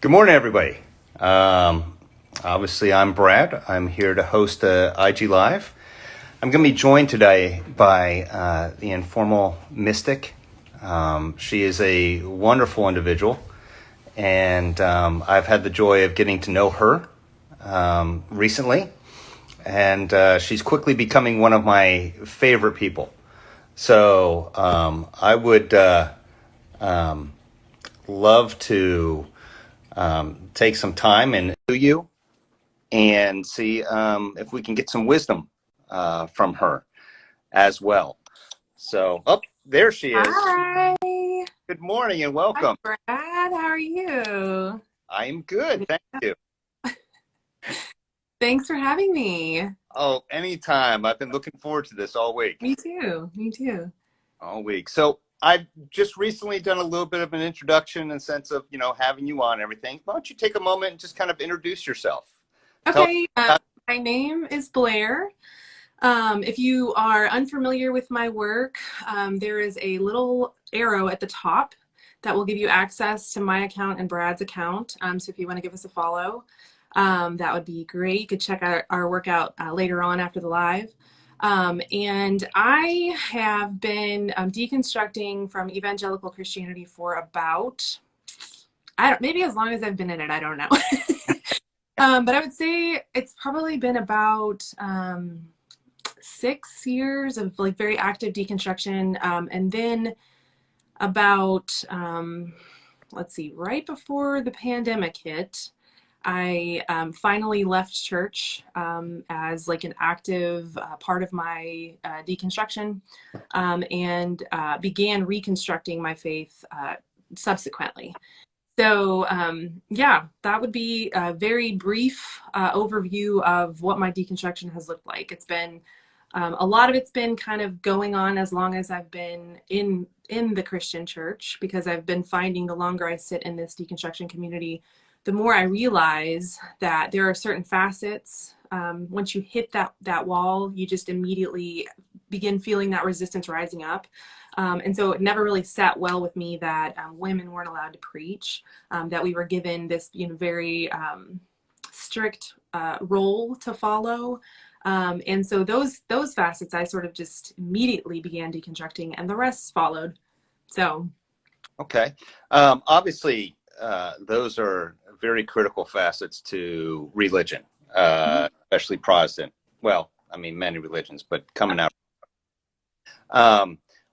Good morning, everybody. Obviously, I'm Brad. I'm here to host a IG Live. I'm going to be joined today by the Informal Mystic. She is a wonderful individual, and I've had the joy of getting to know her recently, and she's quickly becoming one of my favorite people. So I would love to take some time and do you and see if we can get some wisdom from her as well. So, there she is. Hi. Good morning and welcome. Hi, Brad. How are you? I am good. Thank you. Thanks for having me. Oh, anytime. I've been looking forward to this all week. Me too. Me too. All week. So I've just recently done a little bit of an introduction in the sense of, having you on and everything. Why don't you take a moment and just kind of introduce yourself? Tell Okay. My name is Blaire. If you are unfamiliar with my work, there is a little arrow at the top that will give you access to my account and Brad's account. So if you want to give us a follow, that would be great. You could check out our workout later on after the live. And I have been deconstructing from Evangelical Christianity for about, maybe as long as I've been in it, I don't know. But I would say it's probably been about 6 years of like very active deconstruction. And then about, right before the pandemic hit, I finally left church as like an active part of my deconstruction and began reconstructing my faith subsequently. So that would be a very brief overview of what my deconstruction has looked like. It's been a lot of it's been kind of going on as long as I've been in the Christian church, because I've been finding the longer I sit in this deconstruction community, the more I realize that there are certain facets. Once you hit that wall, you just immediately begin feeling that resistance rising up. And so it never really sat well with me that women weren't allowed to preach, that we were given this very strict role to follow. And so those facets I sort of just immediately began deconstructing, and the rest followed. So. Okay. Obviously, those are very critical facets to religion, especially Protestant. Well, I mean, many religions, but coming out.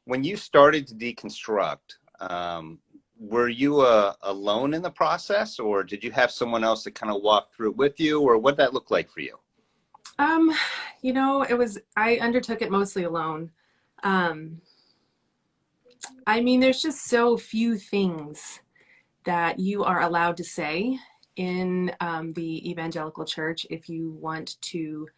When you started to deconstruct, were you alone in the process, or did you have someone else that kind of walked through it with you, or what that looked like for you? I undertook it mostly alone. I mean, there's just so few things that you are allowed to say in the evangelical church if you want to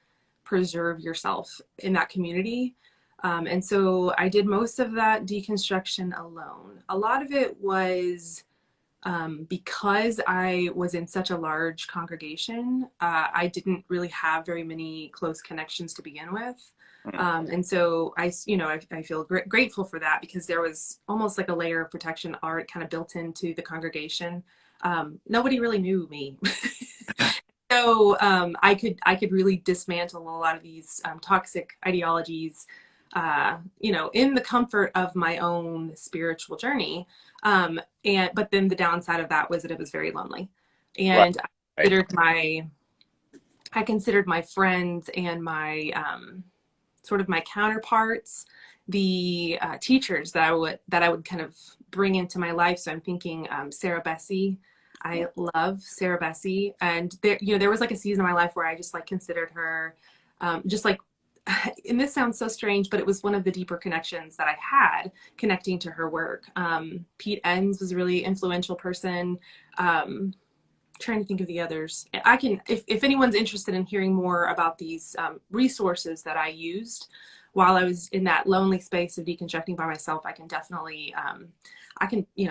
preserve yourself in that community. And so I did most of that deconstruction alone. A lot of it was because I was in such a large congregation, I didn't really have very many close connections to begin with. And so I feel grateful for that, because there was almost like a layer of protection already kind of built into the congregation. Nobody really knew me. So I could really dismantle a lot of these toxic ideologies, in the comfort of my own spiritual journey. But then the downside of that was that it was very lonely. And Right. I considered my friends and my sort of my counterparts, the teachers that I would kind of bring into my life. So I'm thinking Sarah Bessey. I love Sarah Bessey, and there was like a season of my life where I just like considered her just like, and this sounds so strange, but it was one of the deeper connections that I had connecting to her work. Pete Enns was a really influential person. Trying to think of the others. I can, if anyone's interested in hearing more about these resources that I used while I was in that lonely space of deconstructing by myself, I can definitely,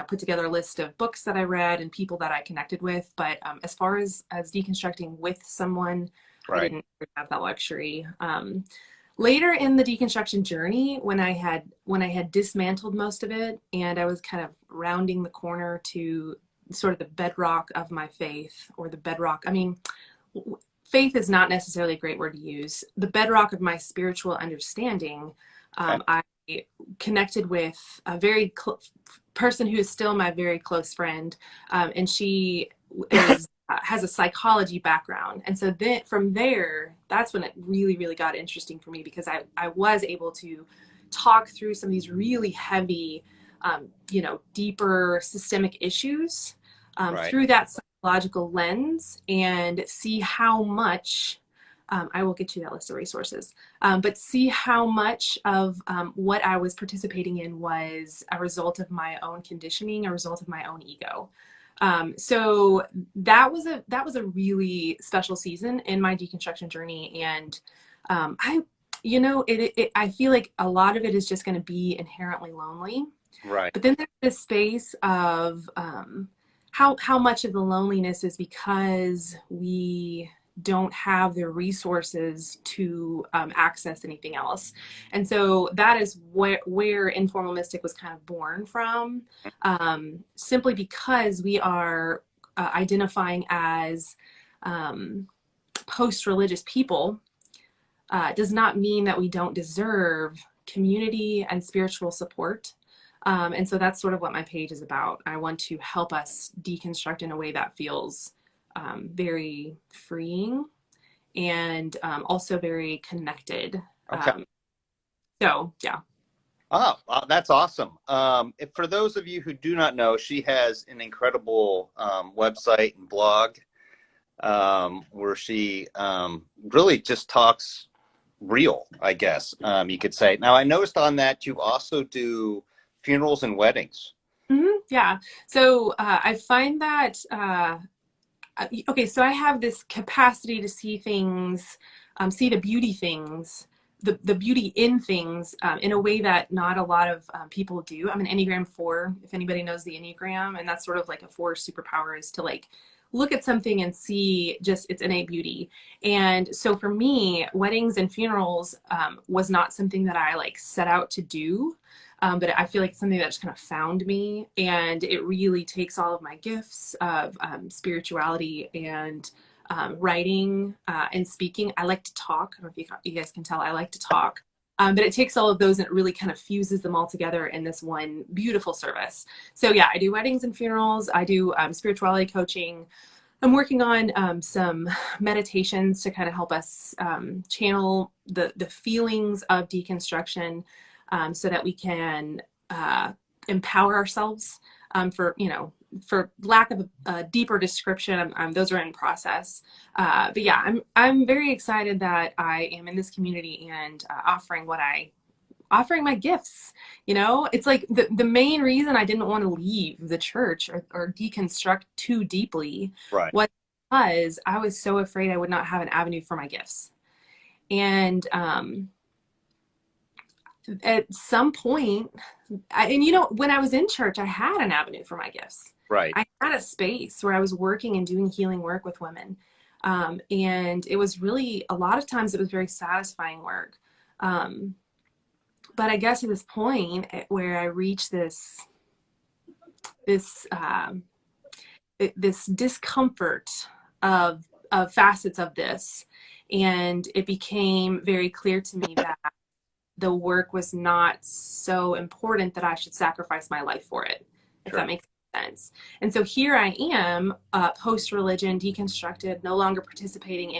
put together a list of books that I read and people that I connected with. But as far as deconstructing with someone, Right. I didn't have that luxury. Later in the deconstruction journey, when I had dismantled most of it and I was kind of rounding the corner to sort of the bedrock of my faith, or the bedrock. I mean, faith is not necessarily a great word to use. The bedrock of my spiritual understanding. Okay. I connected with a very person who is still my very close friend, and she is has a psychology background. And so then from there, that's when it really, really got interesting for me, because I was able to talk through some of these really heavy, deeper systemic issues Right. through that psychological lens, and see how much, I will get you that list of resources, but see how much of what I was participating in was a result of my own conditioning, a result of my own ego. So that was a really special season in my deconstruction journey. And I feel like a lot of it is just going to be inherently lonely. Right. But then there's this space of how much of the loneliness is because we don't have the resources to access anything else. And so that is where Informal Mystic was kind of born from, simply because we are identifying as post-religious people, does not mean that we don't deserve community and spiritual support. And so that's sort of what my page is about. I want to help us deconstruct in a way that feels very freeing, and also very connected. Okay. So yeah. Oh, that's awesome. For those of you who do not know, she has an incredible website and blog where she really just talks real, I guess you could say. Now, I noticed on that you also do funerals and weddings. Mm-hmm. Yeah. So I find that, okay, so I have this capacity to see things, see the beauty things, the beauty in things, in a way that not a lot of people do. I'm an Enneagram 4, if anybody knows the Enneagram, and that's sort of like a 4 superpower, is to like look at something and see just its innate beauty. And so for me, weddings and funerals was not something that I like set out to do. But I feel like it's something that just kind of found me, and it really takes all of my gifts of spirituality and writing and speaking. I like to talk. I don't know if you guys can tell, I like to talk. But it takes all of those and it really kind of fuses them all together in this one beautiful service. So yeah, I do weddings and funerals. I do spirituality coaching. I'm working on some meditations to kind of help us channel the feelings of deconstruction, so that we can empower ourselves, for lack of a deeper description. Those are in process. But yeah, I'm very excited that I am in this community and offering my gifts. It's like the main reason I didn't want to leave the church or deconstruct too deeply Right. was because I was so afraid I would not have an avenue for my gifts. And at some point, when I was in church, I had an avenue for my gifts. Right. I had a space where I was working and doing healing work with women. And it was really, a lot of times it was very satisfying work. But I guess at this point where I reached this discomfort of facets of this, and it became very clear to me that the work was not so important that I should sacrifice my life for it, if Sure. that makes sense. And so here I am, post-religion, deconstructed, no longer participating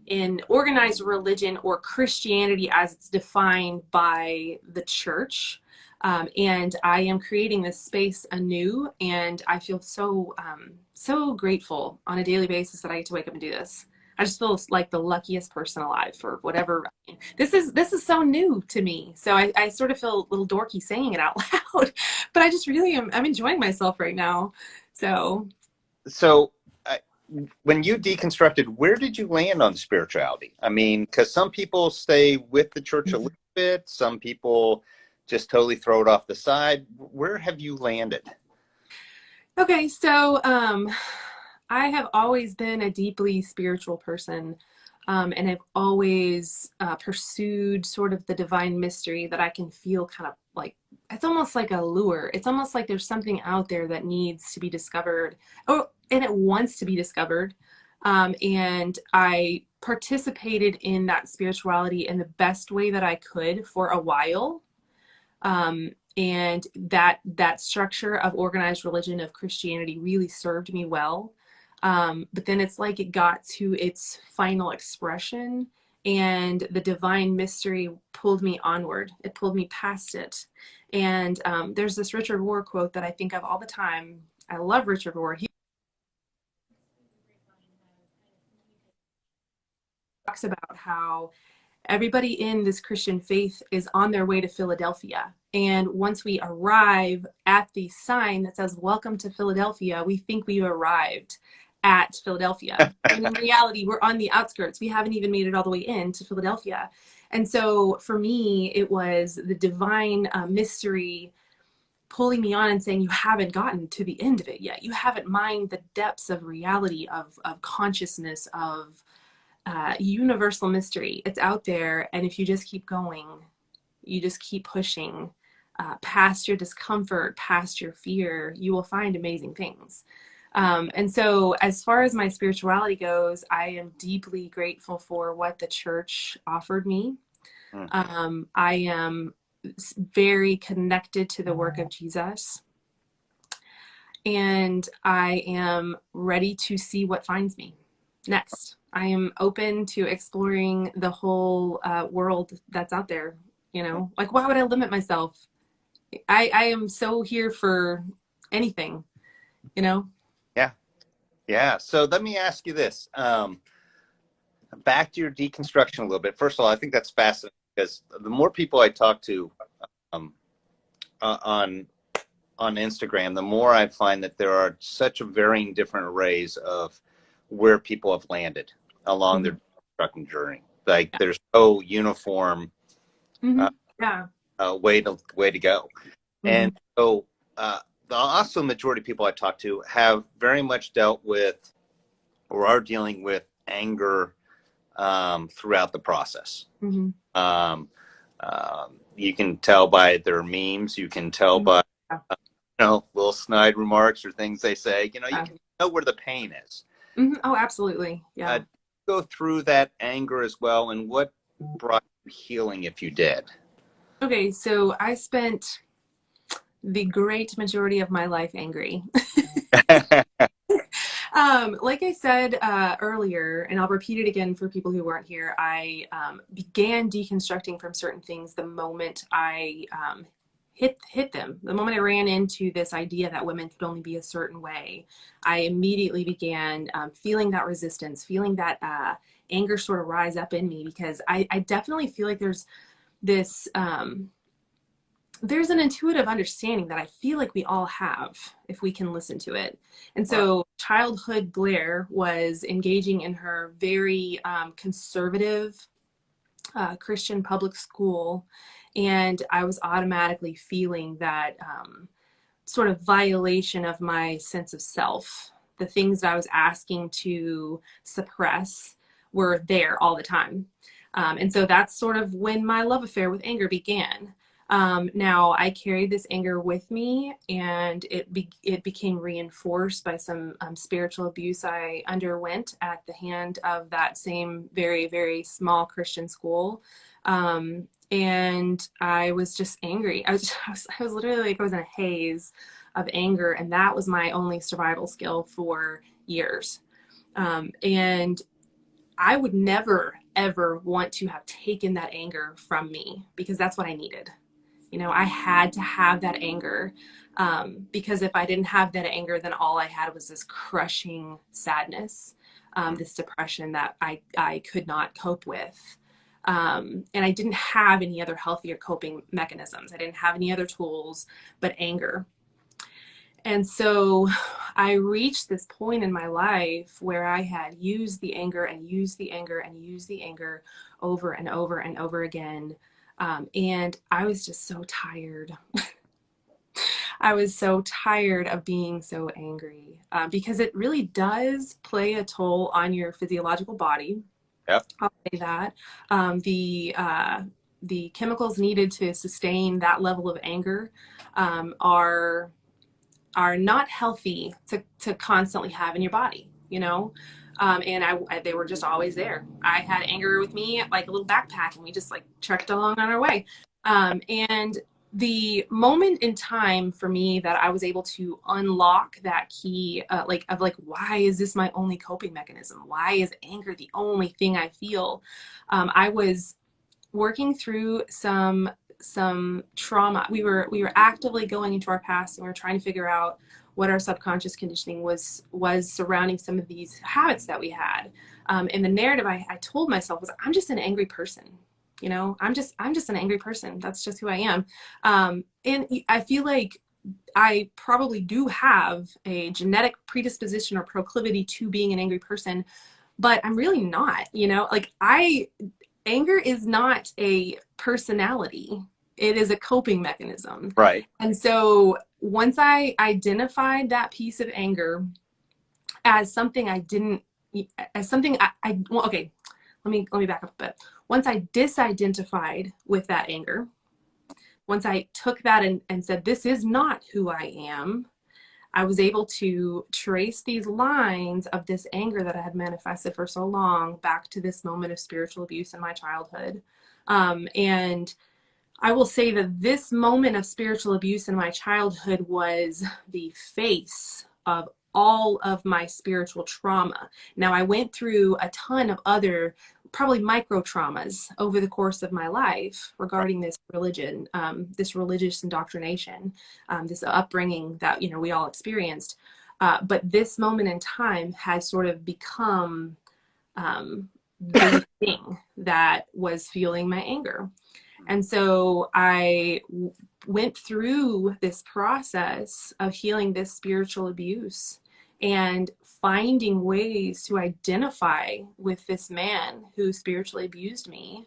in organized religion or Christianity as it's defined by the church. And I am creating this space anew, and I feel so grateful on a daily basis that I get to wake up and do this. I just feel like the luckiest person alive for whatever. This is so new to me. So I sort of feel a little dorky saying it out loud, but I just really I'm enjoying myself right now. So when you deconstructed, where did you land on spirituality? I mean, because some people stay with the church a little bit, some people just totally throw it off the side. Where have you landed? Okay, so I have always been a deeply spiritual person, and I've always pursued sort of the divine mystery that I can feel kind of like, it's almost like a lure. It's almost like there's something out there that needs to be discovered. Oh, and it wants to be discovered. And I participated in that spirituality in the best way that I could for a while. And that structure of organized religion of Christianity really served me well. But then it's like it got to its final expression, and the divine mystery pulled me onward. It pulled me past it. And there's this Richard Rohr quote that I think of all the time. I love Richard Rohr. He talks about how everybody in this Christian faith is on their way to Philadelphia. And once we arrive at the sign that says, "Welcome to Philadelphia," we think we've arrived at Philadelphia. And in reality, we're on the outskirts. We haven't even made it all the way into Philadelphia. And so for me, it was the divine mystery pulling me on and saying, you haven't gotten to the end of it yet. You haven't mined the depths of reality, of consciousness, of universal mystery. It's out there. And if you just keep going, you just keep pushing past your discomfort, past your fear, you will find amazing things. And so as far as my spirituality goes, I am deeply grateful for what the church offered me. I am very connected to the work of Jesus. And I am ready to see what finds me next. I am open to exploring the whole world that's out there. You know, like, why would I limit myself? I am so here for anything, you know? Yeah. Yeah. So let me ask you this. Back to your deconstruction a little bit. First of all, I think that's fascinating because the more people I talk to um, on Instagram, the more I find that there are such a varying different arrays of where people have landed along their deconstructing journey. Like there's no uniform Yeah. way to go. And so the also majority of people I talk to have very much dealt with or are dealing with anger throughout the process. You can tell by their memes. You can tell by little snide remarks or things they say. You can know where the pain is. Oh, absolutely. Yeah. Go through that anger as well, and what brought you healing if you did? Okay, so I spent the great majority of my life angry. Like I said earlier, and I'll repeat it again for people who weren't here, I began deconstructing from certain things the moment I hit them. The moment I ran into this idea that women could only be a certain way, I immediately began feeling that resistance, feeling that anger sort of rise up in me, because I definitely feel like there's this there's an intuitive understanding that I feel like we all have if we can listen to it. And so childhood Blaire was engaging in her very conservative Christian public school. And I was automatically feeling that sort of violation of my sense of self. The things that I was asking to suppress were there all the time. And so that's sort of when my love affair with anger began. Now I carried this anger with me, and it became reinforced by some spiritual abuse I underwent at the hand of that same very, very small Christian school. And I was just angry. I was literally like, I was in a haze of anger, and that was my only survival skill for years. And I would never, ever want to have taken that anger from me, because that's what I needed. I had to have that anger, because if I didn't have that anger, then all I had was this crushing sadness, this depression that I could not cope with. And I didn't have any other healthier coping mechanisms. I didn't have any other tools but anger. And so I reached this point in my life where I had used the anger and used the anger and used the anger over and over and over again. And I was just so tired. I was so tired of being so angry, because it really does play a toll on your physiological body. Yep. I'll say that. the chemicals needed to sustain that level of anger are not healthy to constantly have in your body, you know? And they were just always there. I had anger with me like a little backpack, and we just like trekked along on our way. And the moment in time for me that I was able to unlock that key, why is this my only coping mechanism? Why is anger the only thing I feel? I was working through some trauma. We were actively going into our past, and we were trying to figure out what our subconscious conditioning was surrounding some of these habits that we had. And the narrative I told myself was, I'm just an angry person. You know, I'm just an angry person. That's just who I am. And I feel like I probably do have a genetic predisposition or proclivity to being an angry person, but I'm really not, you know, like anger is not a personality. It is a coping mechanism. Right. And so once I identified that piece of anger as something I didn't, as something well, okay, let me back up a bit. Once I disidentified with that anger, once I took that and said, this is not who I am, I was able to trace these lines of this anger that I had manifested for so long back to this moment of spiritual abuse in my childhood. And I will say that this moment of spiritual abuse in my childhood was the face of all of my spiritual trauma. Now, I went through a ton of other, probably micro traumas over the course of my life regarding this religion, this religious indoctrination, this upbringing that, you know, we all experienced. But this moment in time has sort of become the thing that was fueling my anger. And so I went through this process of healing this spiritual abuse and finding ways to identify with this man who spiritually abused me,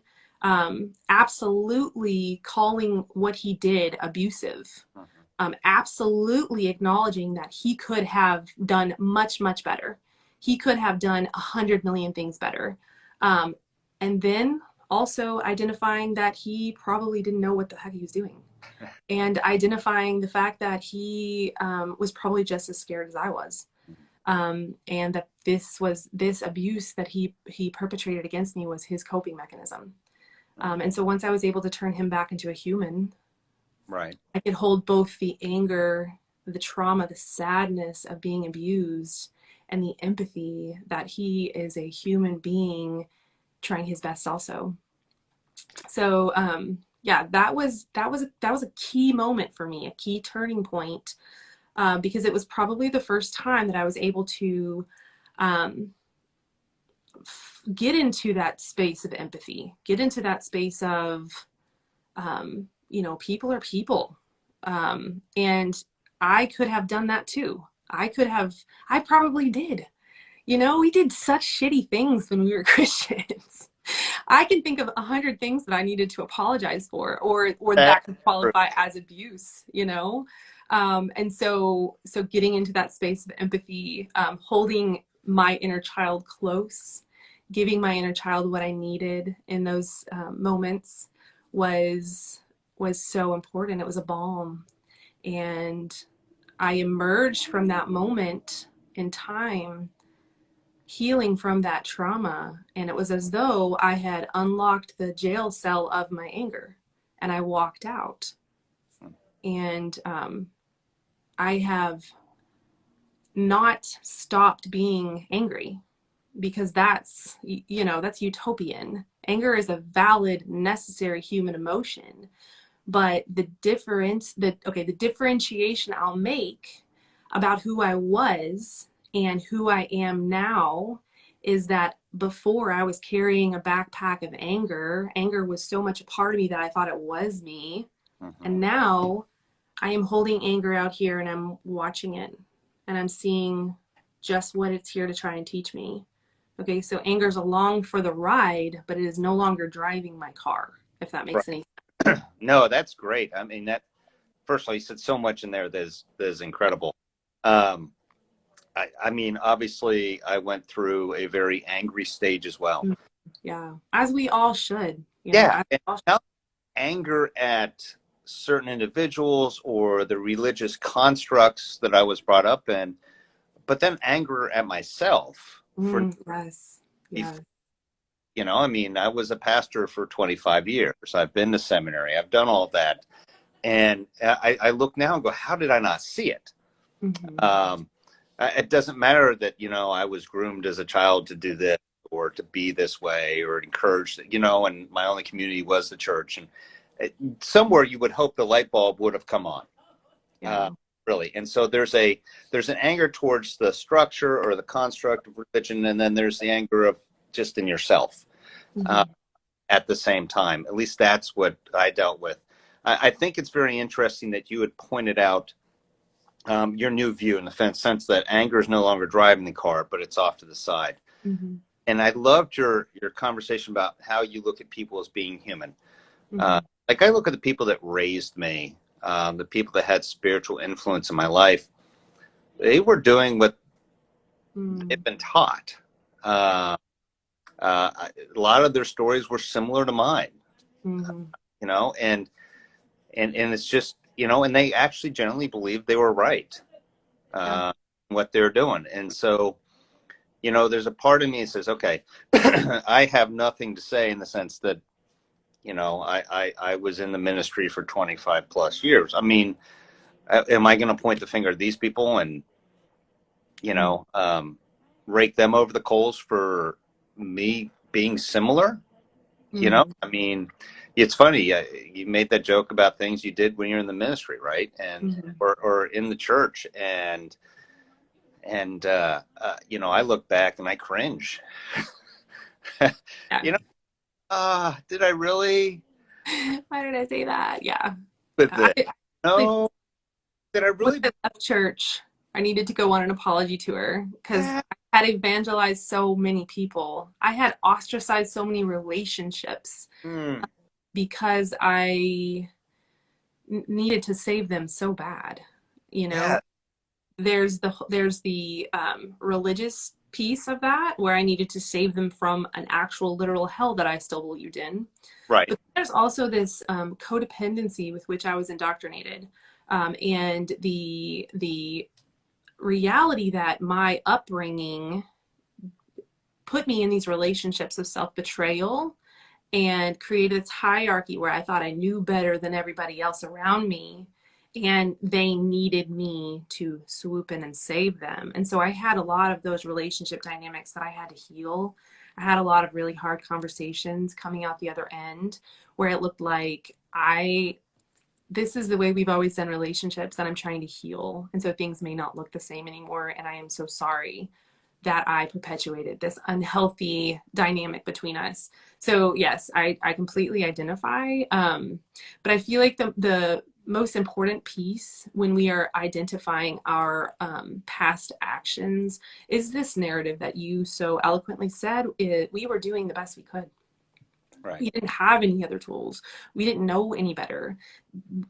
absolutely calling what he did abusive, absolutely acknowledging that he could have done much, much better. He could have done 100 million things better. And then also identifying that he probably didn't know what the heck he was doing, and identifying the fact that he was probably just as scared as I was, and that this abuse that he perpetrated against me was his coping mechanism. And so once I was able to turn him back into a human, right, I could hold both the anger, the trauma, the sadness of being abused, and the empathy that he is a human being trying his best also. So yeah, that was a key moment for me, a key turning point, because it was probably the first time that I was able to get into that space of empathy, get into that space of you know, people are people, and I could have done that too. I probably did. You know, we did such shitty things when we were Christians. I can think of 100 things that I needed to apologize for, or that could qualify as abuse, you know? And so getting into that space of empathy, holding my inner child close, giving my inner child what I needed in those moments was so important. It was a balm. And I emerged from that moment in time healing from that trauma, and it was as though I had unlocked the jail cell of my anger, and I walked out. And I have not stopped being angry, because that's, you know, that's utopian. Anger is a valid, necessary human emotion, but the differentiation I'll make about who I was and who I am now is that before I was carrying a backpack of anger. Anger was so much a part of me that I thought it was me. And now I am holding anger out here, and I'm watching it, and I'm seeing just what it's here to try and teach me. Okay, so anger's along for the ride, but it is no longer driving my car, if that makes any sense. No, that's great. I mean, that, first of all, you said so much in there that is incredible. I mean, obviously, I went through a very angry stage as well. Yeah, as we all should. You know, Yeah, as we all should. anger at certain individuals or the religious constructs that I was brought up in, but then anger at myself for, Yes. Yeah. I mean, I was a pastor for 25 years. I've been to seminary. I've done all of that. And I look now and go, how did I not see it? Mm-hmm. Um, it doesn't matter that, I was groomed as a child to do this or to be this way or encouraged, and my only community was the church. And somewhere you would hope the light bulb would have come on, uh, Yeah. really. And so there's an anger towards the structure or the construct of religion, and then there's the anger of just in yourself uh, Mm-hmm. at the same time. At least that's what I dealt with. I think it's very interesting that you had pointed out your new view in the sense that anger is no longer driving the car, but it's off to the side. Mm-hmm. And I loved your conversation about how you look at people as being human. Mm-hmm. Like I look at the people that raised me, the people that had spiritual influence in my life. They were doing what they've been taught. Uh, a lot of their stories were similar to mine, Mm-hmm. and it's just, and they actually generally believed they were right, Yeah. what they're doing. And so, there's a part of me that says, okay, I have nothing to say in the sense that, I was in the ministry for 25 plus years. I mean, am I going to point the finger at these people and, you know, um, rake them over the coals for me being similar? Mm-hmm. I mean, it's funny. You made that joke about things you did when you're in the ministry, right? And, Mm-hmm. or in the church. I look back and I cringe. Yeah. you know, did I really Why did I say that? Yeah. with I, this? I No, did I when really? I left church, I needed to go on an apology tour because Yeah. I had evangelized so many people. I had ostracized so many relationships Hmm. because I needed to save them so bad. You know, Yeah. there's the religious piece of that where I needed to save them from an actual literal hell that I still believed in. Right. But there's also this codependency with which I was indoctrinated, and the reality that my upbringing put me in these relationships of self betrayal and created this hierarchy where I thought I knew better than everybody else around me. And they needed me to swoop in and save them. And so I had a lot of those relationship dynamics that I had to heal. I had a lot of really hard conversations coming out the other end where it looked like this is the way we've always done relationships and I'm trying to heal. And so things may not look the same anymore. And I am so sorry that I perpetuated this unhealthy dynamic between us. So yes, I completely identify. But I feel like the most important piece when we are identifying our past actions is this narrative that you so eloquently said. We were doing the best we could. Right. We didn't have any other tools. We didn't know any better.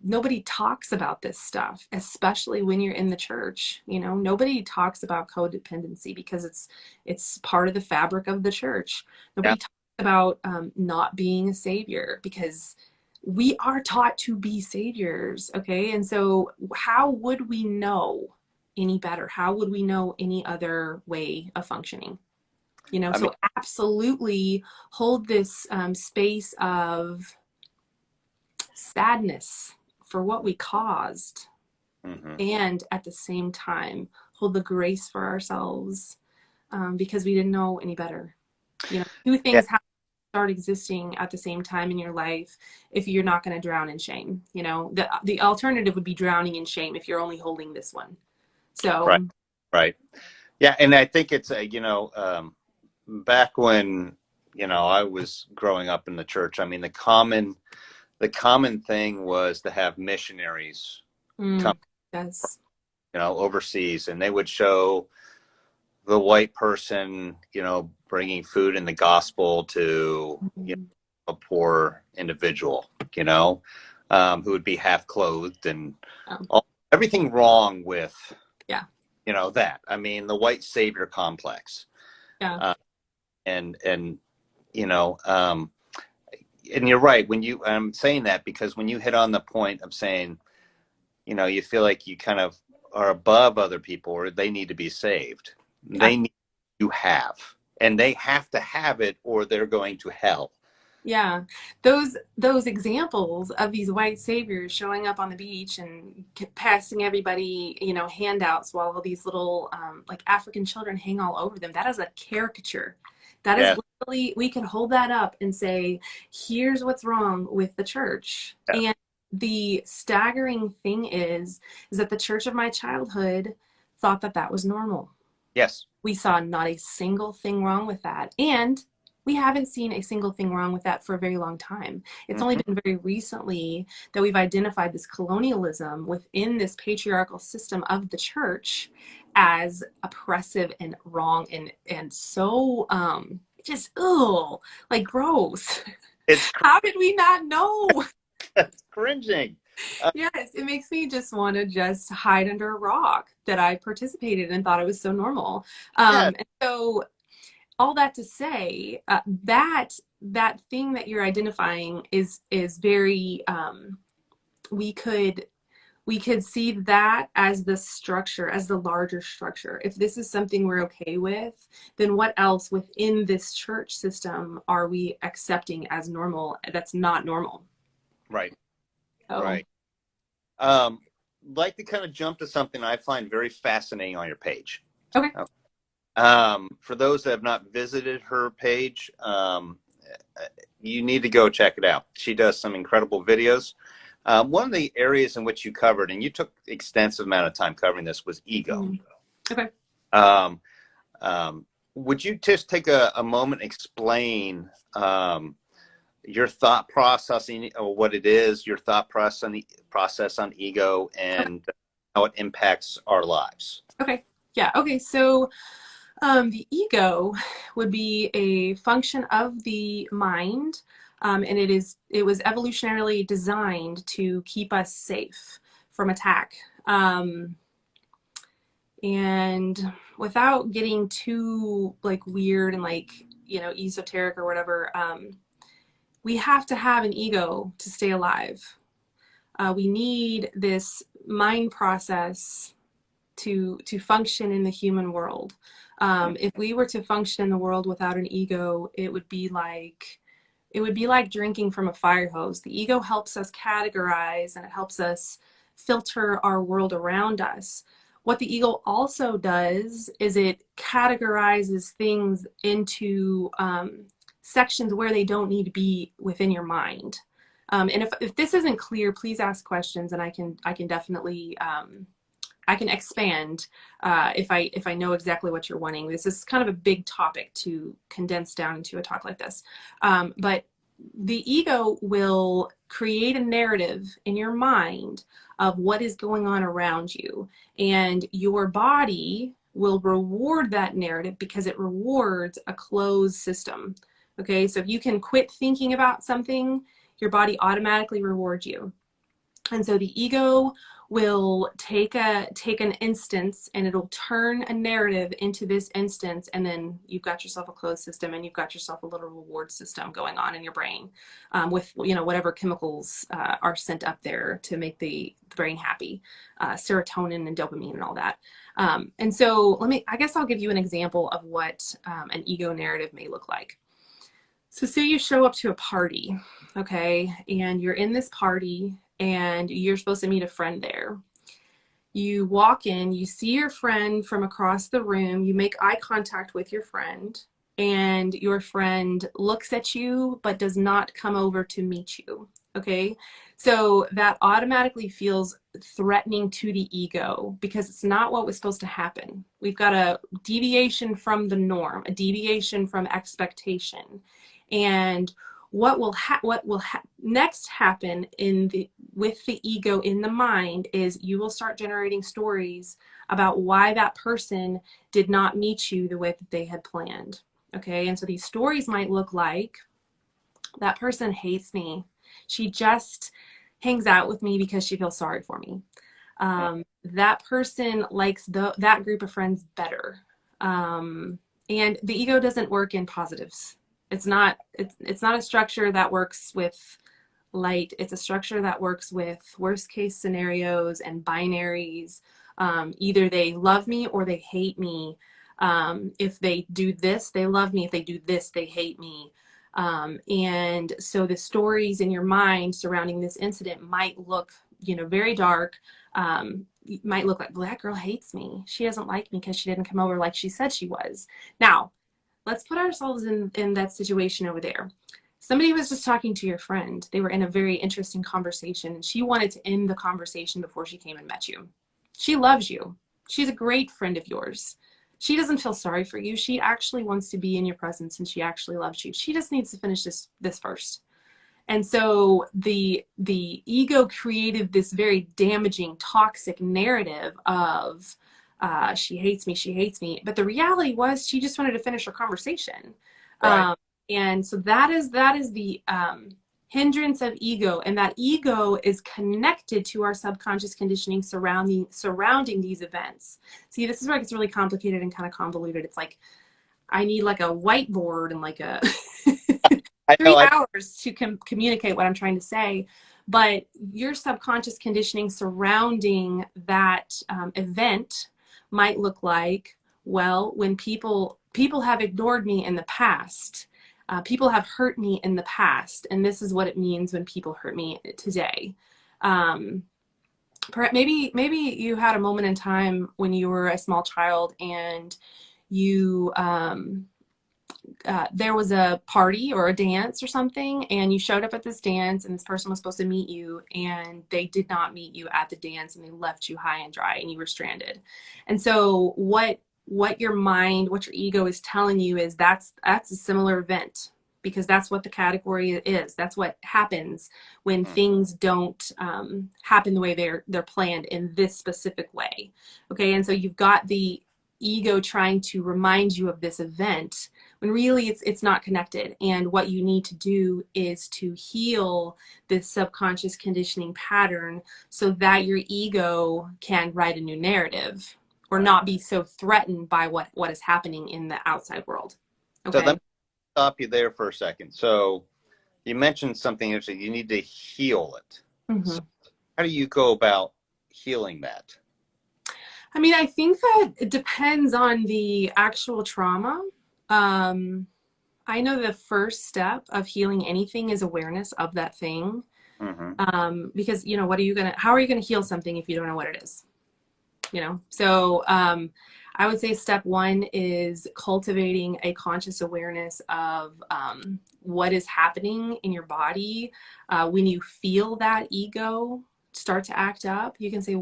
Nobody talks about this stuff, especially when you're in the church. Nobody talks about codependency because it's part of the fabric of the church. Yeah. Nobody talks about not being a savior because we are taught to be saviors. Okay. And so how would we know any better? How would we know any other way of functioning? I mean, So absolutely hold this space of sadness for what we caused, mhm. and at the same time hold the grace for ourselves, because we didn't know any better. Two Yeah. things have to start existing at the same time in your life if you're not going to drown in shame. The alternative would be drowning in shame if you're only holding this one. Right. So Right. Yeah. And I think it's, back when, I was growing up in the church, I mean, the common thing was to have missionaries come, yes. overseas, and they would show the white person, bringing food and the gospel to, Mhm. a poor individual, who would be half clothed and Um, everything wrong with, yeah. that. I mean, the white savior complex. Yeah. Uh, and, you know, um, and you're right when you, I'm saying that because when you hit on the point of saying, you feel like you kind of are above other people or they need to be saved. Yeah. They need you have, and they have to have it or they're going to hell. Yeah, those examples of these white saviors showing up on the beach and passing everybody, handouts while all these little like African children hang all over them. That is a caricature. That is Yeah. literally, we can hold that up and say, here's what's wrong with the church. Yeah. And the staggering thing is that the church of my childhood thought that that was normal. Yes. We saw not a single thing wrong with that. And we haven't seen a single thing wrong with that for a very long time. It's only Hmm. been very recently that we've identified this colonialism within this patriarchal system of the church as oppressive and wrong and so just like gross. It's How did we not know? cringing. Yes, it makes me just want to just hide under a rock that I participated and thought it was so normal. Yeah. And so all that to say, that thing that you're identifying is very we could see that as the structure, as the larger structure. If this is something we're okay with, then what else within this church system are we accepting as normal that's not normal? Right. So Right. Like to kind of jump to something I find very fascinating on your page. okay. For those that have not visited her page, you need to go check it out. She does some incredible videos. One of the areas in which you covered, and you took extensive amount of time covering this, was ego. Okay. Um, would you just take a moment and explain your thought processing, or what it is, your thought process on ego, and how it impacts our lives? Okay. Yeah. Okay. So the ego would be a function of the mind, and it was evolutionarily designed to keep us safe from attack. And without getting too like weird and like esoteric or whatever, we have to have an ego to stay alive. We need this mind process to function in the human world. If we were to function in the world without an ego, it would be like drinking from a fire hose. The ego helps us categorize and it helps us filter our world around us. What the ego also does is it categorizes things into sections where they don't need to be within your mind. And if this isn't clear, please ask questions, and I can definitely I can expand if I know exactly what you're wanting. This is kind of a big topic to condense down into a talk like this. But the ego will create a narrative in your mind of what is going on around you, and your body will reward that narrative because it rewards a closed system. Okay, so if you can quit thinking about something, your body automatically rewards you. And so the ego will take an instance and it'll turn a narrative into this instance, and then you've got yourself a closed system and you've got yourself a little reward system going on in your brain with whatever chemicals are sent up there to make the brain happy, serotonin and dopamine and all that. And so I guess I'll give you an example of what an ego narrative may look like. So say you show up to a party, okay, and you're in this party and you're supposed to meet a friend there. You walk in, you see your friend from across the room, you make eye contact with your friend, and your friend looks at you but does not come over to meet you, okay? So that automatically feels threatening to the ego because it's not what was supposed to happen. We've got a deviation from the norm, a deviation from expectation. And what will next happen with the ego in the mind is you will start generating stories about why that person did not meet you the way that they had planned. Okay, and so these stories might look like, that person hates me. She just hangs out with me because she feels sorry for me. That person likes that group of friends better. And the ego doesn't work in positives. It's not a structure that works with light. It's a structure that works with worst case scenarios and binaries. Either they love me or they hate me. If they do this, they love me. If they do this, they hate me. And so the stories in your mind surrounding this incident might look, very dark. Might look like, well, that girl hates me. She doesn't like me because she didn't come over like she said she was. Now, let's put ourselves in that situation over there. Somebody was just talking to your friend. They were in a very interesting conversation, and she wanted to end the conversation before she came and met you. She loves you. She's a great friend of yours. She doesn't feel sorry for you. She actually wants to be in your presence, and she actually loves you. She just needs to finish this first. And so the ego created this very damaging, toxic narrative of she hates me, she hates me. But the reality was she just wanted to finish her conversation. Right. And so that is the hindrance of ego, and that ego is connected to our subconscious conditioning surrounding these events. See, this is where it gets really complicated and kind of convoluted. It's like I need like a whiteboard and like a I know. 3 hours to communicate what I'm trying to say. But your subconscious conditioning surrounding that event might look like, well, when people have ignored me in the past, people have hurt me in the past, and this is what it means when people hurt me today. Maybe you had a moment in time when you were a small child and you there was a party or a dance or something, and you showed up at this dance, and this person was supposed to meet you, and they did not meet you at the dance, and they left you high and dry, and you were stranded. And so what your mind, what your ego is telling you is that's a similar event, because that's what the category is. That's what happens when things don't happen the way they're planned in this specific way. Okay, and so you've got the ego trying to remind you of this event when really it's not connected. And what you need to do is to heal this subconscious conditioning pattern so that your ego can write a new narrative or not be so threatened by what is happening in the outside world. Okay. So let me stop you there for a second. So you mentioned something interesting. You need to heal it. Mm-hmm. So how do you go about healing that? I mean, I think that it depends on the actual trauma. I know the first step of healing anything is awareness of that thing. Mm-hmm. Because, how are you going to heal something if you don't know what it is? So I would say step one is cultivating a conscious awareness of what is happening in your body. When you feel that ego start to act up, you can say,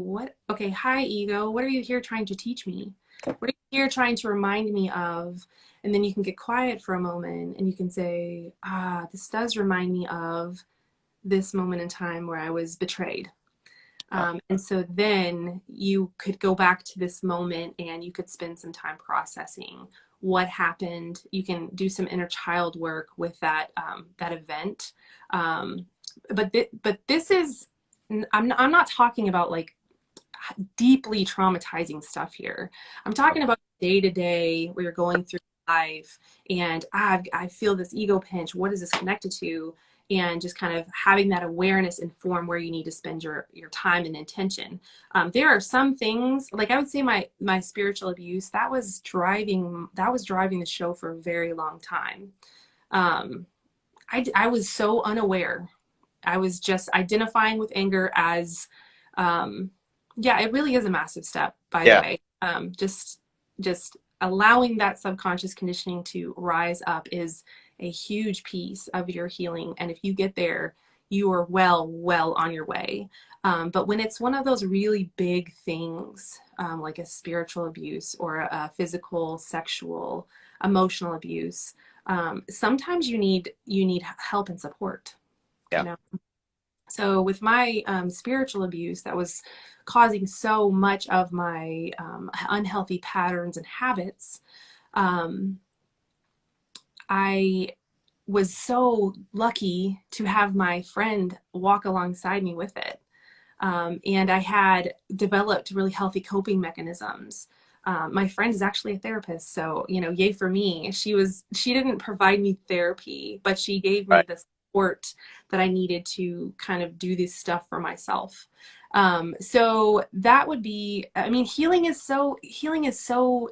okay, hi ego, what are you here trying to teach me? What are you here trying to remind me of? And then you can get quiet for a moment and you can say, this does remind me of this moment in time where I was betrayed. And so then you could go back to this moment and you could spend some time processing what happened. You can do some inner child work with that event. But this is, I'm not talking about like deeply traumatizing stuff here. I'm talking about day to day where you're going through life and I feel this ego pinch. What is this connected to? And just kind of having that awareness inform where you need to spend your time and intention. There are some things, like I would say my spiritual abuse, that was driving the show for a very long time. I was so unaware. I was just identifying with anger as, it really is a massive step, by the way. Just allowing that subconscious conditioning to rise up is a huge piece of your healing. And if you get there, you are well on your way. But when it's one of those really big things, like a spiritual abuse or a physical, sexual, emotional abuse, sometimes you need help and support. So with my spiritual abuse that was causing so much of my unhealthy patterns and habits, I was so lucky to have my friend walk alongside me with it. And I had developed really healthy coping mechanisms. My friend is actually a therapist, so yay for me. She didn't provide me therapy, but she gave me Right. the support that I needed to kind of do this stuff for myself. So that would be, I mean, healing is so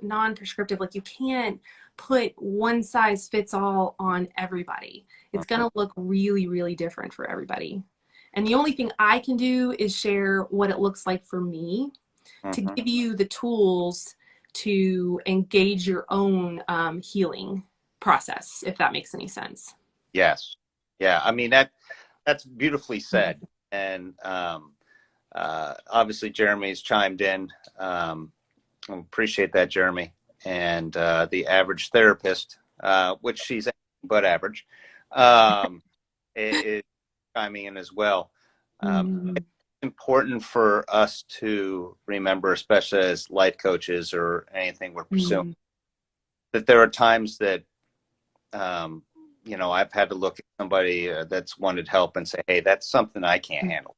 non-prescriptive. Like, you can't put one size fits all on everybody. It's Mhm. gonna look really, really different for everybody. And the only thing I can do is share what it looks like for me, to Mhm. give you the tools to engage your own healing process, if that makes any sense. Yes. Yeah. I mean, that's beautifully said. And obviously, Jeremy's chimed in. I appreciate that, Jeremy. And the average therapist, which she's but average, is chiming in as well. Mm-hmm. It's important for us to remember, especially as life coaches or anything we're pursuing, Mm-hmm. that there are times that um, I've had to look at somebody that's wanted help and say, "Hey, that's something I can't handle."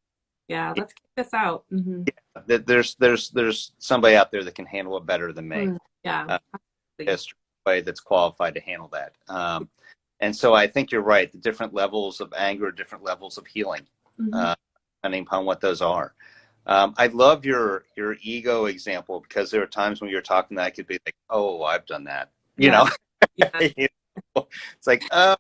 Yeah, let's kick this out. Mm-hmm. That there's somebody out there that can handle it better than me. Yeah, Uh, absolutely. there's somebody that's qualified to handle that. And so I think you're right. The different levels of anger, different levels of healing, Mm-hmm. uh, depending upon what those are. I love your ego example, because there are times when you're talking that I could be like, "Oh, I've done that," you Yeah, know. yeah, It's like, oh,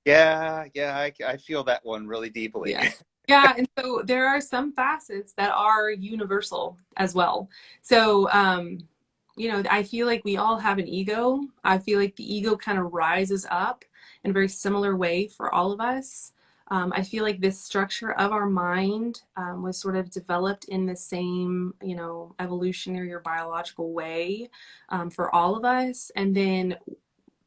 yeah, I feel that one really deeply. yeah. Yeah, and so there are some facets that are universal as well. So, I feel like we all have an ego. I feel like the ego kind of rises up in a very similar way for all of us. I feel like this structure of our mind was sort of developed in the same, evolutionary or biological way for all of us. And then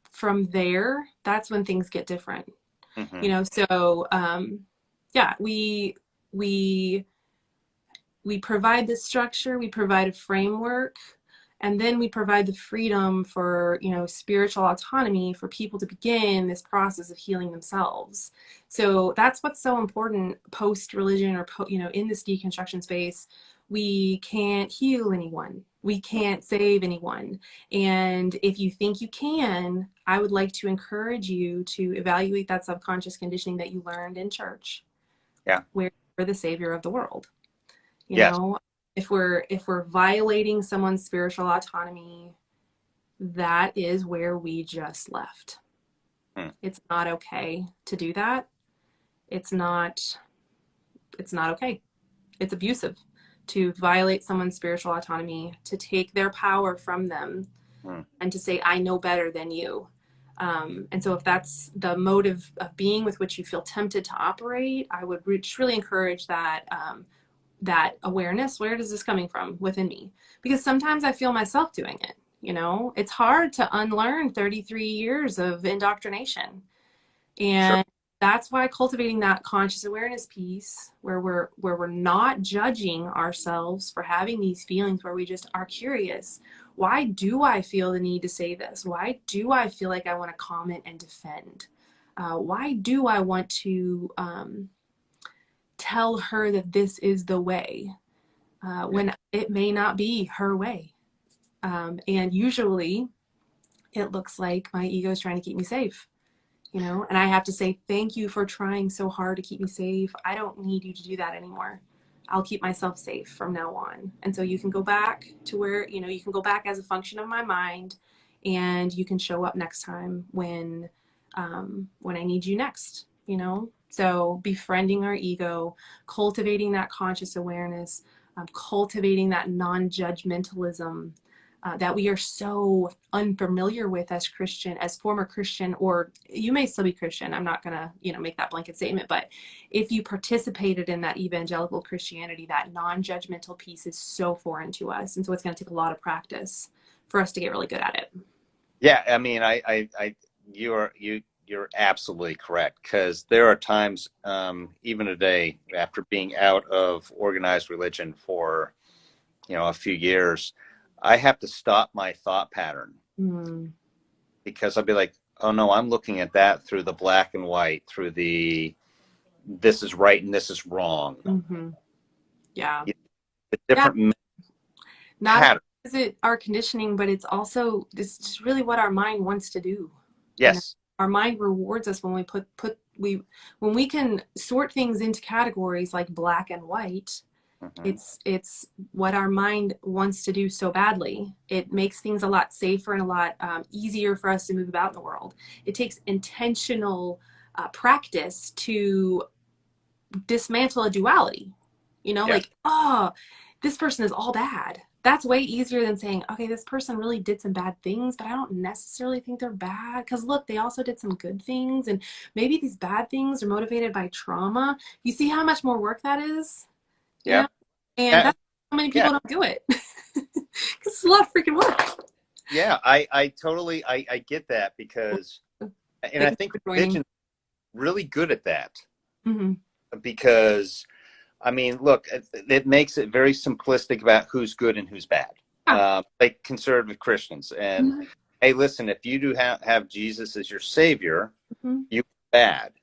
from there, that's when things get different. Hmm. So yeah, we we provide the structure, we provide a framework, and then we provide the freedom for spiritual autonomy for people to begin this process of healing themselves. So that's what's so important post religion, or in this deconstruction space. We can't heal anyone, we can't save anyone, and if you think you can, I would like to encourage you to evaluate that subconscious conditioning that you learned in church, Yeah. where you're the savior of the world. you Yes. know if we're violating someone's spiritual autonomy, that is where we just left. Hmm. It's not okay to do that. It's not it's not okay. It's abusive to violate someone's spiritual autonomy, to take their power from them, Hmm. and to say, I know better than you. And so if that's the motive of being with which you feel tempted to operate, I would really encourage that awareness. Where is this coming from within me? Because sometimes I feel myself doing it. It's hard to unlearn 33 years of indoctrination. Sure. And that's why cultivating that conscious awareness piece, where we're not judging ourselves for having these feelings, where we just are curious. Why do I feel the need to say this? Why do I feel like I want to comment and defend? Why do I want to tell her that this is the way, Yeah. when it may not be her way? And usually it looks like my ego is trying to keep me safe, and I have to say, thank you for trying so hard to keep me safe. I don't need you to do that anymore. I'll keep myself safe from now on. And so you can go back to where, you can go back as a function of my mind, and you can show up next time when I need you next. So befriending our ego, cultivating that conscious awareness, cultivating that non-judgmentalism, that we are so unfamiliar with as former Christian, or you may still be Christian. I'm not gonna, make that blanket statement, but if you participated in that evangelical Christianity, that non-judgmental piece is so foreign to us, and so it's gonna take a lot of practice for us to get really good at it. Yeah. I mean, you're absolutely correct, because there are times, even today, after being out of organized religion for a few years, I have to stop my thought pattern, Mm, because I'll be like, oh no, I'm looking at that through the black and white, through the this is right and this is wrong. mm-hmm. Yeah. The Yeah. different Not patterns. is it our conditioning, but it's just really what our mind wants to do. You know, Yes. our mind rewards us when when we can sort things into categories like black and white. Hmm. It's what our mind wants to do so badly. It makes things a lot safer and a lot easier for us to move about in the world. It takes intentional practice to dismantle a duality. Yes. Like, oh, this person is all bad. That's way easier than saying, okay, this person really did some bad things, but I don't necessarily think they're bad. Because look, they also did some good things. And maybe these bad things are motivated by trauma. You see how much more work that is? You Yeah. know? And Yeah. that's how many Yeah. people don't do it. Because it's a lot of freaking work. Yeah. I totally, I get that because, and I Thank you think for joining. religion's really good at that Mm-hmm. because, I mean, look, it makes it very simplistic about who's good and who's bad. Yeah. Like conservative Christians. And hey, listen, if you do have Jesus as your savior, Mm-hmm. you're bad.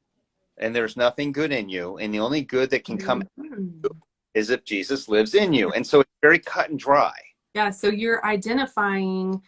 And there's nothing good in you. And the only good that can come Mm-hmm. is if Jesus lives in you. And so it's very cut and dry. Yeah, so you're identifying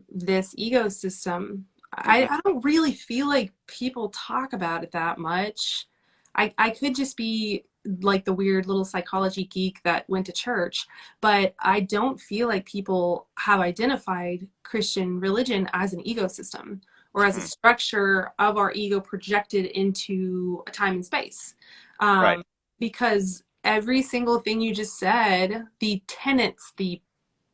this ecosystem. Hmm. I don't really feel like people talk about it that much. I could just be like the weird little psychology geek that went to church, but I don't feel like people have identified Christian religion as an ecosystem or as a Hmm. structure of our ego projected into a time and space. Right. Um, because every single thing you just said, the tenets, the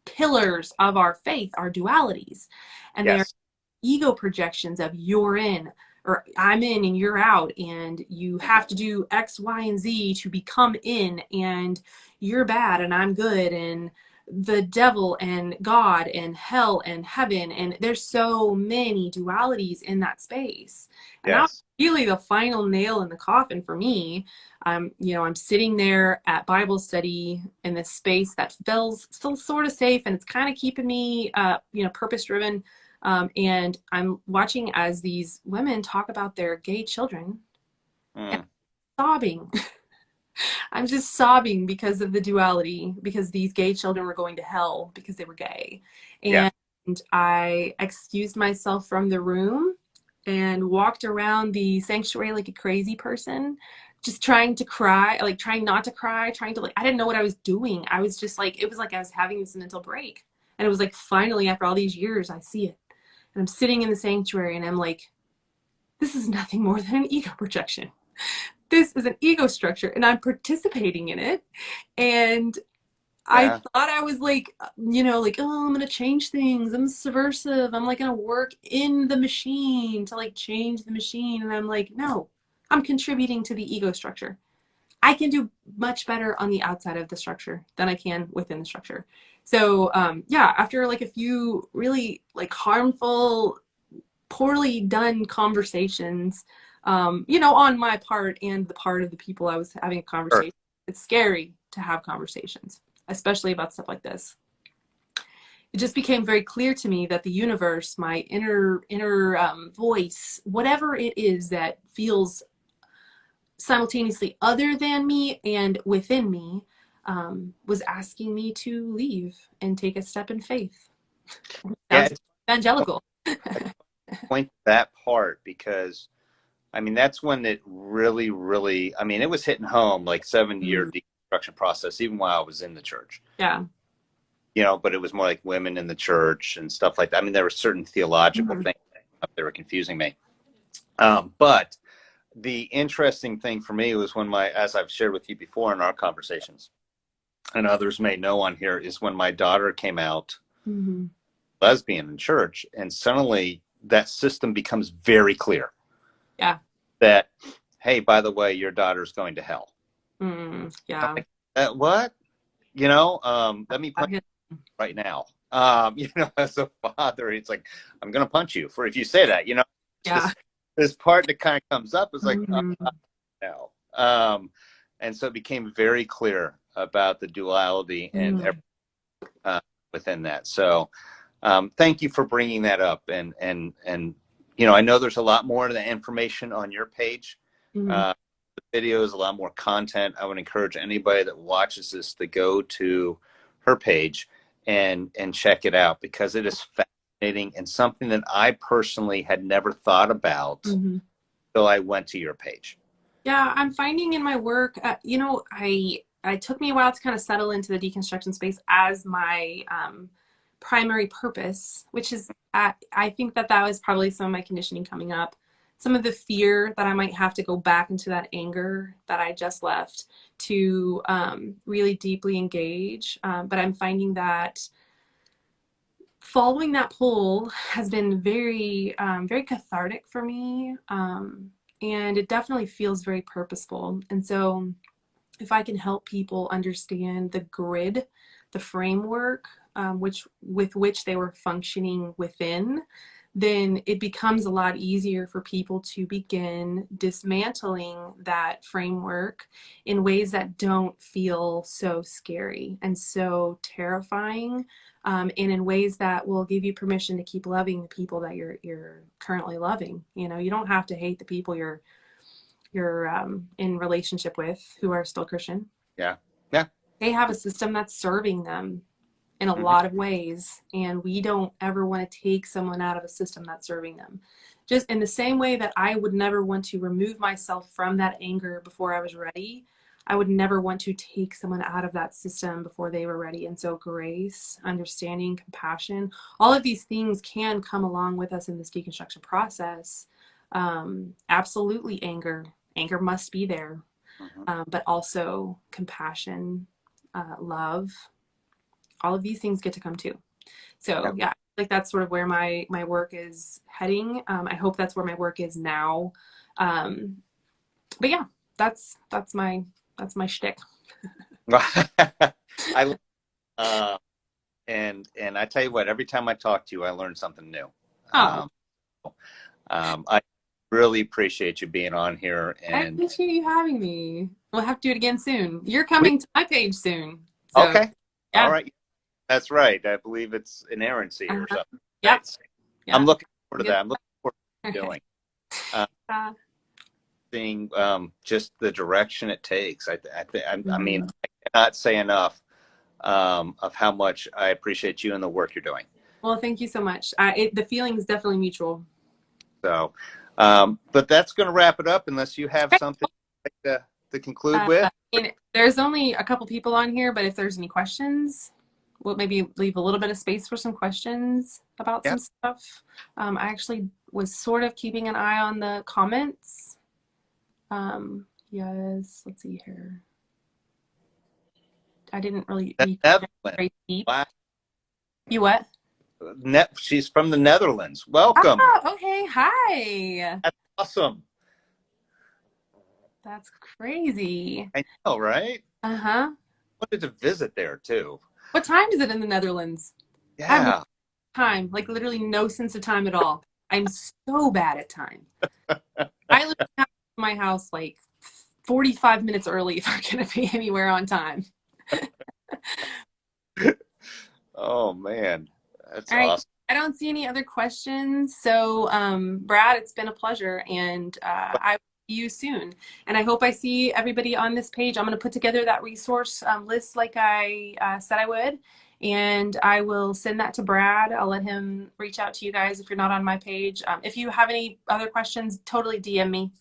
pillars of our faith are dualities, and they are Yes. ego projections of you're in or I'm in and you're out, and you have to do X, Y, and Z to become in, and you're bad and I'm good, and the devil and God and hell and heaven. And there's so many dualities in that space. And that was Yes. really the final nail in the coffin for me. I'm sitting there at Bible study in this space that feels sort of safe, and it's kind of keeping me, purpose driven. And I'm watching as these women talk about their gay children and Mm. sobbing. I'm just sobbing because of the duality, because these gay children were going to hell because they were gay. Yeah. And I excused myself from the room and walked around the sanctuary like a crazy person, just trying to cry, like trying not to cry, trying to, like, I didn't know what I was doing. I was just like, it was like I was having this mental break. And it was like, finally, after all these years, I see it. And I'm sitting in the sanctuary and I'm like, this is nothing more than an ego projection. This is an ego structure and I'm participating in it. And I Yeah. thought I was like, like, oh, I'm going to change things. I'm subversive. I'm like going to work in the machine to like change the machine. And I'm like, no, I'm contributing to the ego structure. I can do much better on the outside of the structure than I can within the structure. So, yeah, after like a few really like harmful, poorly done conversations, on my part and the part of the people I was having a Sure. conversation. It's scary to have conversations, especially about stuff like this. It just became very clear to me that the universe, my inner voice, whatever it is that feels simultaneously other than me and within me, was asking me to leave and take a step in faith. Yeah. Sounds evangelical. I point to that part because I mean that's when it really, really. I mean, it was hitting home like 7 year Mm, deconstruction process, even while I was in the church. yeah. But it was more like women in the church and stuff like that. I mean, there were certain theological Mhm. things that were confusing me. But the interesting thing for me was when as I've shared with you before in our conversations, and others may know on here, is when my daughter came out Mhm. lesbian in church, and suddenly that system becomes very clear Yeah. that, hey, by the way, your daughter's going to hell. I'm Yeah. like, what? Let me punch you right now. As a father, it's like, I'm going to punch you if you say that, it's Yeah. this part that kind of comes up is like, Mhm. no. And so it became very clear about the duality and Mhm. within that. So, thank you for bringing that up. And I know there's a lot more of the information on your page. Mhm. Uh, the videos, a lot more content. I would encourage anybody that watches this to go to her page and check it out, because it is fascinating and something that I personally had never thought about Mm-hmm. until I went to your page. Yeah, I'm finding in my work, I took me a while to kind of settle into the deconstruction space as my primary purpose, which is, I think that that was probably some of my conditioning coming up, some of the fear that I might have to go back into that anger that I just left to really deeply engage. But I'm finding that following that pull has been very cathartic for me. And it definitely feels very purposeful. And so if I can help people understand the grid, the framework, with which they were functioning within, then it becomes a lot easier for people to begin dismantling that framework in ways that don't feel so scary and so terrifying, and in ways that will give you permission to keep loving the people that you're currently loving. You know, you don't have to hate the people you're in relationship with who are still Christian. Yeah. Yeah. They have a system that's serving them in a Mm-hmm. lot of ways, and we don't ever want to take someone out of a system that's serving them. Just in the same way that I would never want to remove myself from that anger before I was ready, I would never want to take someone out of that system before they were ready. And so grace, understanding, compassion, all of these things can come along with us in this deconstruction process. Absolutely anger must be there, Mm-hmm. but also compassion, love, all of these things get to come too. So Yep. yeah, like that's sort of where my work is heading. I hope that's where my work is now. But yeah, that's my shtick. I and I tell you what, every time I talk to you, I learn something new. Oh, Um, I really appreciate you being on here, I and appreciate you having me. We'll have to do it again soon. You're we coming to my page soon. So okay. All yeah. right. That's right. I believe it's inerrancy or Uh-huh. something. Yep. Right. I'm Yeah. looking forward to Good. that. I'm looking forward to what you're doing. Uh, Uh, seeing just the direction it takes. I mean, mhm. I cannot say enough of how much I appreciate you and the work you're doing. Well, thank you so much. The feeling is definitely mutual. So, but that's going to wrap it up, unless you have something to conclude with. And there's only a couple people on here, but if there's any questions, we'll maybe leave a little bit of space for some questions about Yeah. some stuff. I actually was sort of keeping an eye on the comments. Yes, let's see here. I didn't really The read Netherlands. very deep. Wow. You what? She's from the Netherlands. Welcome. Oh, okay. Hi. That's awesome. That's crazy. I know, right? Uh-huh. Wanted to visit there too. What time is it in the Netherlands? I have no Yeah. time, like literally no sense of time at all. I'm so bad at time. I leave my house like 45 minutes early if I'm going to be anywhere on time. Oh man, that's All right. awesome. I don't see any other questions. So, Brad, it's been a pleasure, and I will see you soon. And I hope I see everybody on this page. I'm going to put together that resource list like I said I would, and I will send that to Brad. I'll let him reach out to you guys if you're not on my page. If you have any other questions, totally DM me.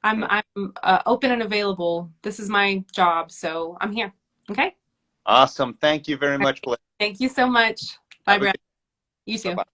I'm open and available. This is my job, so I'm here. Okay. Awesome. Thank you very much, Blaire. Thank you so much. Bye, Have a Brad. good You Bye too. bye.